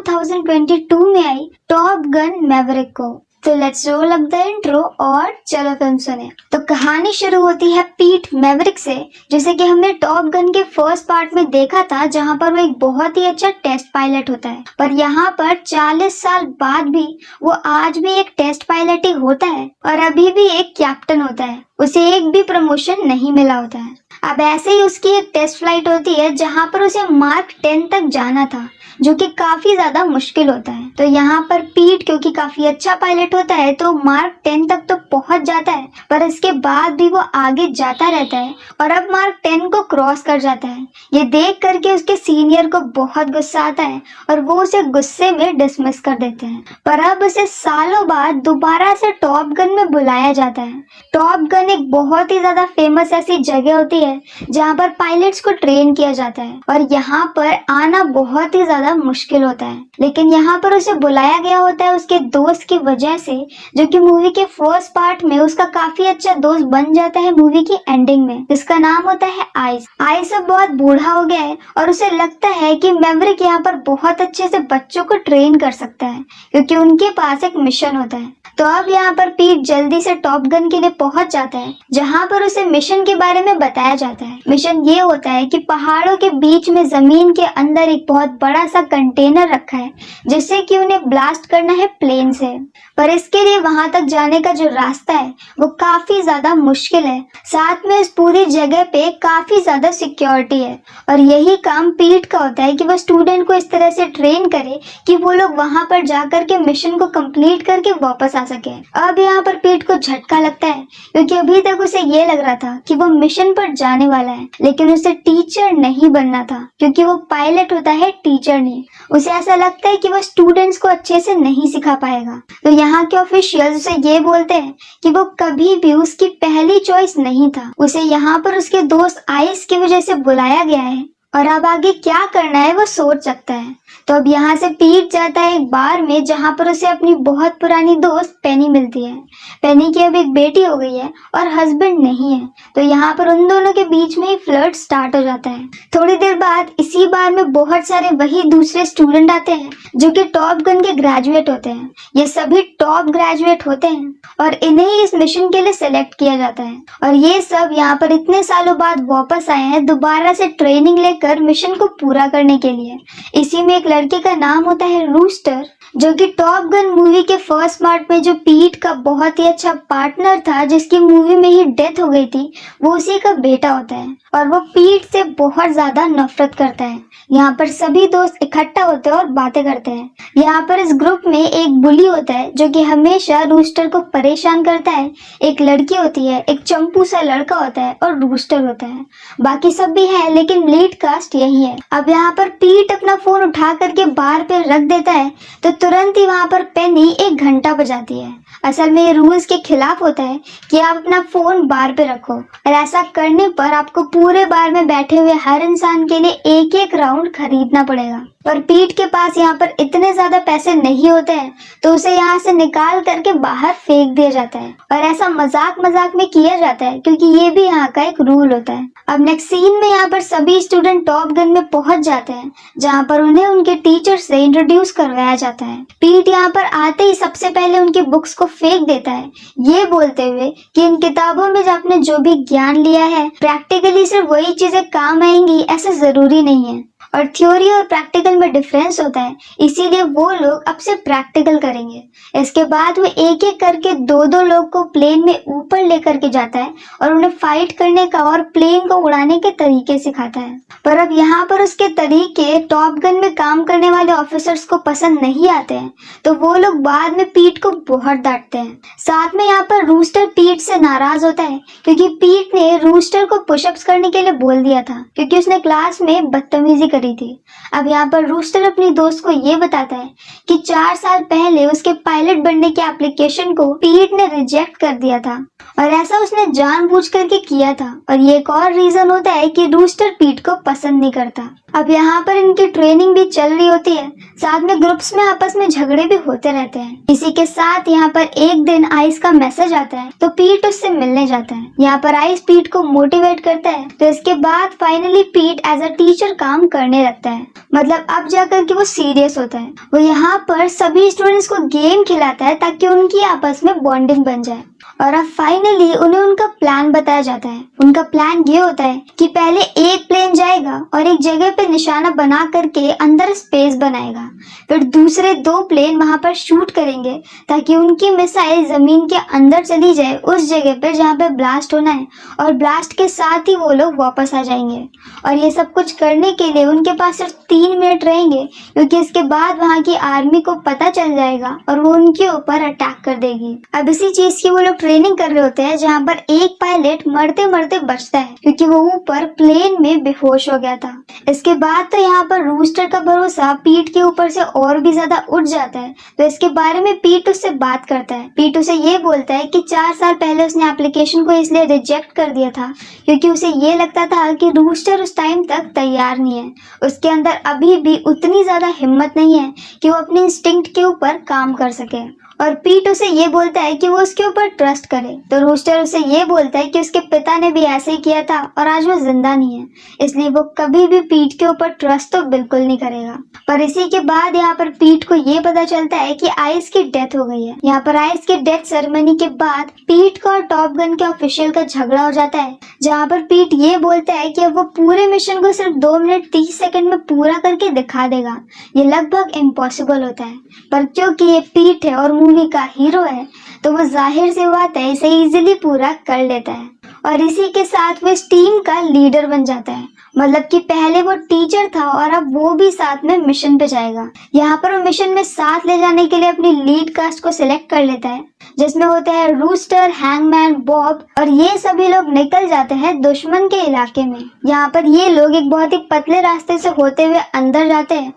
2022 में आई top gun Maverick को। तो let's roll up the intro और चलो फिल्म सुने। तो कहानी शुरू होती है पीट मैवरिक से, जैसे कि हमने टॉप गन के फर्स्ट पार्ट में देखा था, जहां पर वो एक बहुत ही अच्छा टेस्ट पायलट होता है। पर यहाँ पर 40 साल बाद भी वो आज भी एक टेस्ट पायलट ही होता है और अभी भी एक कैप्टन होता है। उसे एक भी प्रमोशन नहीं मिला होता है। अब ऐसे ही उसकी एक टेस्ट फ्लाइट होती है जहां पर उसे मार्क 10 तक जाना था, जो कि काफी ज्यादा मुश्किल होता है। तो यहाँ पर पीट क्योंकि काफी अच्छा पायलट होता है तो मार्क 10 तक तो पहुंच जाता है, पर इसके बाद भी वो आगे जाता रहता है और अब मार्क 10 को क्रॉस कर जाता है। ये देख करके उसके सीनियर को बहुत गुस्सा आता है और वो उसे गुस्से में डिसमिस कर देते हैं। पर अब उसे सालों बाद दोबारा से टॉप गन में बुलाया जाता है। टॉप गन एक बहुत ही ज्यादा फेमस ऐसी जगह होती है जहाँ पर पायलट्स को ट्रेन किया जाता है और यहाँ पर आना बहुत ही ज्यादा मुश्किल होता है। लेकिन यहाँ पर उसे बुलाया गया होता है उसके दोस्त की वजह से, जो कि मूवी के फर्स्ट पार्ट में उसका काफी अच्छा दोस्त बन जाता है मूवी की एंडिंग में, जिसका नाम होता है आइस। आइस अब बहुत बूढ़ा हो गया है और उसे लगता है कि मैवरिक यहाँ पर बहुत अच्छे से बच्चों को ट्रेन कर सकता है, क्योंकि उनके पास एक मिशन होता है। तो अब यहाँ पर पीट जल्दी से टॉप गन के लिए पहुंच जाता है, जहाँ पर उसे मिशन के बारे में बताया जाता है। मिशन ये होता है कि पहाड़ों के बीच में जमीन के अंदर एक बहुत बड़ा सा कंटेनर रखा है, जिससे कि उन्हें ब्लास्ट करना है प्लेन से। पर इसके लिए वहां तक जाने का जो रास्ता है वो काफी ज्यादा मुश्किल है। साथ में इस पूरी जगह पे काफी ज्यादा सिक्योरिटी है और यही काम पीट का होता है कि वो स्टूडेंट को इस तरह से ट्रेन करे कि वो लोग वहां पर जाकर के मिशन को कंप्लीट करके वापस आ सके। अब यहाँ पर पीट को झटका लगता है, क्योंकि अभी तक उसे ये लग रहा था कि वो मिशन पर जाने वाला है, लेकिन उसे टीचर नहीं बनना था, क्योंकि वो पायलट होता है, टीचर नहीं। उसे ऐसा लगता है कि वो स्टूडेंट्स को अच्छे से नहीं सिखा पाएगा। तो यहाँ के ऑफिशियल्स उसे ये बोलते हैं कि वो कभी भी उसकी पहली चॉइस नहीं था। उसे यहाँ पर उसके दोस्त आइस की वजह से बुलाया गया है और अब आगे क्या करना है वो सोच सकता है। तो अब यहाँ से पीट जाता है एक बार में, जहाँ पर उसे अपनी बहुत पुरानी दोस्त पेनी मिलती है। पेनी की अब एक बेटी हो गई है और हस्बैंड नहीं है, तो यहाँ पर उन दोनों के बीच में ही फ्लर्ट स्टार्ट हो जाता है। थोड़ी देर बाद इसी बार में बहुत सारे वही दूसरे स्टूडेंट आते हैं जो कि टॉप गन के ग्रेजुएट होते हैं। ये सभी टॉप ग्रेजुएट होते हैं और इन्हें इस मिशन के लिए सिलेक्ट किया जाता है और ये सब यहाँ पर इतने सालों बाद वापस आए हैं दोबारा से ट्रेनिंग लेकर मिशन को पूरा करने के लिए। इसी में एक लड़के का नाम होता है रूस्टर, जो कि टॉप गन मूवी के फर्स्ट पार्ट में जो पीट का बहुत ही अच्छा पार्टनर था, जिसकी मूवी में ही डेथ हो गई थी, वो उसी का बेटा होता है और वो पीट से बहुत ज्यादा नफरत करता है। यहाँ पर सभी दोस्त इकट्ठा होते हैं और बातें करते हैं। यहाँ पर इस ग्रुप में एक बुली होता है जो कि हमेशा रूस्टर को परेशान करता है, एक लड़की होती है, एक चंपू सा लड़का होता है और रूस्टर होता है। बाकी सब भी है लेकिन लीड कास्ट यही है। अब यहाँ पर पीट अपना फोन उठा करके बार पे रख देता है तो तुरंत ही वहाँ पर पेनी एक घंटा बजाती है। असल में ये रूल्स के खिलाफ होता है कि आप अपना फोन बार पे रखो और ऐसा करने पर आपको पूरे बार में बैठे हुए हर इंसान के लिए एक एक राउंड खरीदना पड़ेगा। पर पीट के पास यहाँ पर इतने ज्यादा पैसे नहीं होते हैं, तो उसे यहाँ से निकाल करके बाहर फेंक दिया जाता है और ऐसा मजाक मजाक में किया जाता है, क्योंकि ये भी यहाँ का एक रूल होता है। अब नेक्स्ट सीन में यहाँ पर सभी स्टूडेंट टॉप गन में पहुंच जाते हैं, जहाँ पर उन्हें उनके टीचर से इंट्रोड्यूस करवाया जाता है। पीट यहाँ पर आते ही सबसे पहले उनकी बुक्स को फेंक देता है, ये बोलते हुए कि इन किताबों में आपने जो भी ज्ञान लिया है प्रैक्टिकली सिर्फ वही चीजें काम आएंगी ऐसा जरूरी नहीं है, और थ्योरी और प्रैक्टिकल में डिफरेंस होता है, इसीलिए वो लोग अब से प्रैक्टिकल करेंगे। इसके बाद वो एक एक करके दो दो लोग को प्लेन में ऊपर लेकर के जाता है और उन्हें फाइट करने का और प्लेन को उड़ाने के तरीके सिखाता है। पर अब यहाँ पर उसके तरीके टॉप गन में काम करने वाले ऑफिसर्स को पसंद नहीं आते हैं, तो वो लोग बाद में पीट को बहुत डांटते हैं। साथ में यहाँ पर रूस्टर पीट से नाराज होता है, क्योंकि पीट ने रूस्टर को पुशअप्स करने के लिए बोल दिया था, क्योंकि उसने क्लास में बदतमीजी करी थी। अब यहाँ पर रूस्टर अपनी दोस्त को ये बताता है कि 4 साल पहले उसके पायलट बनने के एप्लीकेशन को पीट ने रिजेक्ट कर दिया था और ऐसा उसने जानबूझ करके किया था, और ये एक और रीजन होता है कि रूस्टर पीट को पसंद नहीं करता। अब यहाँ पर इनकी ट्रेनिंग भी चल रही होती है, साथ में ग्रुप्स में आपस में झगड़े भी होते रहते हैं। इसी के साथ यहाँ पर एक दिन आइस का मैसेज आता है तो पीट उससे मिलने जाता है। यहाँ पर आइस पीट को मोटिवेट करता है, तो इसके बाद फाइनली पीट एज अ टीचर काम करने लगता है। मतलब अब जाकर के वो सीरियस होता है। वो यहाँ पर सभी स्टूडेंट्स को गेम खिलाता है ताकि उनकी आपस में बॉन्डिंग बन जाए। और अब फाइनली उन्हें उनका प्लान बताया जाता है। उनका प्लान ये होता है कि पहले एक प्लेन जाएगा और एक जगह पे निशाना बना करके अंदर स्पेस बनाएगा, फिर दूसरे 2 प्लेन वहां पर शूट करेंगे ताकि उनकी मिसाइल जमीन के अंदर चली जाए उस जगह पे जहाँ पे ब्लास्ट होना है, और ब्लास्ट के साथ ही वो लोग वापस आ जाएंगे। और ये सब कुछ करने के लिए उनके पास सिर्फ 3 मिनट रहेंगे, क्योंकि इसके बाद वहाँ की आर्मी को पता चल जाएगा और वो उनके ऊपर अटैक कर देगी। अब इसी चीज की वो लोग ट्रेनिंग कर रहे होते हैं, जहाँ पर एक पायलट मरते मरते बचता है क्योंकि वो ऊपर प्लेन में बेहोश हो गया था। इसके बाद तो यहाँ पर रूस्टर का भरोसा पीट के ऊपर से और भी ज्यादा उठ जाता है। तो इसके बारे में पीट उससे बात करता है। पीट उसे ये बोलता है कि 4 साल पहले उसने एप्लीकेशन को इसलिए रिजेक्ट कर दिया था क्योंकि उसे ये लगता था कि रूस्टर उस टाइम तक तैयार नहीं है, उसके अंदर अभी भी उतनी ज्यादा हिम्मत नहीं है कि वो अपने इंस्टिंक्ट के ऊपर काम कर सके। और पीट उसे ये बोलता है कि वो उसके ऊपर ट्रस्ट करे। तो रूस्टर उसे ये बोलता है कि उसके पिता ने भी ऐसे ही किया था और आज वो जिंदा नहीं है, इसलिए वो कभी भी पीट के ऊपर ट्रस्ट तो बिल्कुल नहीं करेगा। पर इसी के बाद यहाँ पर पीट को ये पता चलता है कि आइस की डेथ हो गई है। यहाँ पर आइस की डेथ सेरेमनी के बाद पीट का और टॉप गन के ऑफिशियल का झगड़ा हो जाता है, जहाँ पर पीट ये बोलता है कि अब वो पूरे मिशन को सिर्फ 2 मिनट 30 सेकंड में पूरा करके दिखा देगा। ये लगभग इम्पॉसिबल होता है, पर क्योंकि ये पीट है और मूवी का हीरो है तो वो जाहिर सी बात है इसे इजीली पूरा कर लेता है। और इसी के साथ वो इस टीम का लीडर बन जाता है। मतलब कि पहले वो टीचर था और अब वो भी साथ में मिशन पे जाएगा। यहाँ पर वो मिशन में साथ ले जाने के लिए अपनी लीड कास्ट को सिलेक्ट कर लेता है, जिसमें होते हैं रूस्टर, हैंगमैन, बॉब, और ये सभी लोग निकल जाते हैं दुश्मन के इलाके में। यहाँ पर ये लोग एक बहुत ही पतले रास्ते से होते हुए अंदर जाते हैं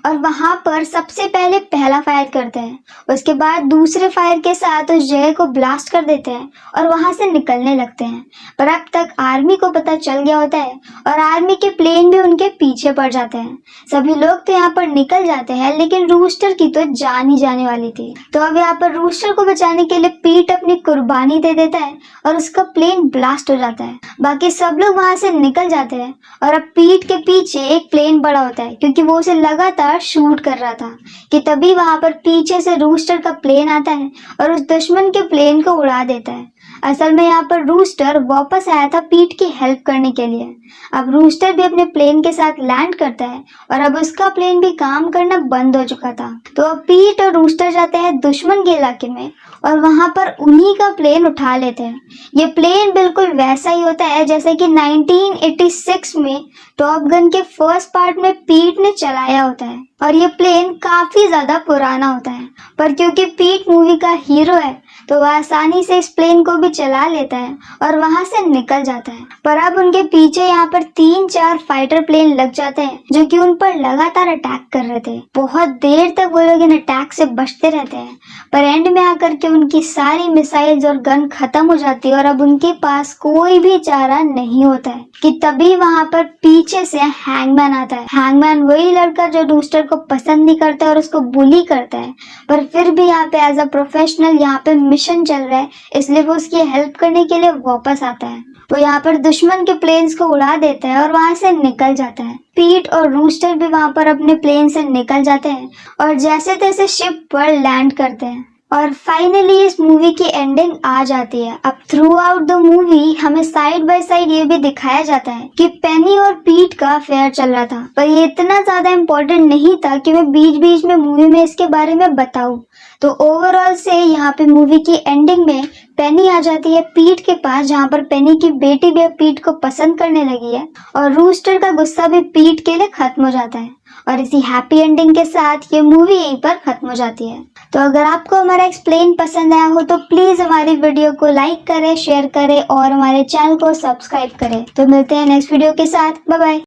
और वहां पर सबसे पहले पहला फायर करते हैं, उसके बाद दूसरे फायर के साथ उस जगह को ब्लास्ट कर देते हैं और वहां से निकलने लगते हैं। पर अब तक आर्मी को पता चल गया होता है और आर्मी के प्लेन भी उनके पीछे पड़ जाते हैं। सभी लोग तो यहाँ पर निकल जाते हैं, लेकिन रूस्टर की तो जान ही जाने वाली थी। तो अब यहाँ पर रूस्टर को बचाने के लिए पीट अपनी कुर्बानी दे देता है और उसका प्लेन ब्लास्ट हो जाता है। बाकी सब लोग वहां से निकल जाते हैं और अब पीट के पीछे एक प्लेन बड़ा होता है, क्योंकि वो उसे लगातार शूट कर रहा था कि तभी वहां पर पीछे से रूस्टर का प्लेन आता है और उस दुश्मन के प्लेन को उड़ा देता है। असल में यहाँ पर रूस्टर वापस आया था पीट की हेल्प करने के लिए। अब रूस्टर भी अपने प्लेन के साथ लैंड करता है और अब उसका प्लेन भी काम करना बंद हो चुका था। तो अब पीट और रूस्टर जाते हैं दुश्मन के इलाके में और वहां पर उन्हीं का प्लेन उठा लेते हैं। ये प्लेन बिल्कुल वैसा ही होता है जैसे कि 1986 में टॉप गन के फर्स्ट पार्ट में पीट ने चलाया होता है, और ये प्लेन काफी ज्यादा पुराना होता है। पर क्योंकि पीट मूवी का हीरो है तो वह आसानी से इस प्लेन को भी चला लेता है और वहां से निकल जाता है। पर अब उनके पीछे यहाँ पर 3-4 फाइटर प्लेन लग जाते हैं जो कि उन पर लगातार अटैक कर रहे थे। बहुत देर तक वो लोग इन अटैक से बचते रहते हैं, पर एंड में आकर के उनकी सारी मिसाइल्स और गन खत्म हो जाती है और अब उनके पास कोई भी चारा नहीं होता है कि तभी वहां पर पीछे से हैंगमैन आता है। हैंगमैन वही लड़का जो रूस्टर को पसंद नहीं करता और उसको बुली करता है, पर फिर भी यहाँ पे एज अ प्रोफेशनल यहाँ पे मिशन चल रहा है, इसलिए वो उसकी हेल्प करने के लिए वापस आता है। वो यहाँ पर दुश्मन के प्लेन्स को उड़ा देता है और वहां से निकल जाता है। पीट और रूस्टर भी वहां पर अपने प्लेन से निकल जाते हैं और जैसे तैसे शिप पर लैंड करते हैं। और फाइनली इस मूवी की एंडिंग आ जाती है। अब थ्रू आउट द मूवी हमें साइड बाय साइड ये भी दिखाया जाता है कि पेनी और पीट का अफेयर चल रहा था, पर ये इतना ज्यादा इम्पोर्टेंट नहीं था कि मैं बीच बीच में मूवी में इसके बारे में बताऊं। तो ओवरऑल से यहाँ पे मूवी की एंडिंग में पेनी आ जाती है पीट के पास, जहाँ पर पेनी की बेटी भी पीट को पसंद करने लगी है और रूस्टर का गुस्सा भी पीट के लिए खत्म हो जाता है। और इसी हैप्पी एंडिंग के साथ ये मूवी यहीं पर खत्म हो जाती है। तो अगर आपको हमारा एक्सप्लेन पसंद आया हो तो प्लीज हमारी वीडियो को लाइक करें, शेयर करें और हमारे चैनल को सब्सक्राइब करें। तो मिलते हैं नेक्स्ट वीडियो के साथ। Bye bye.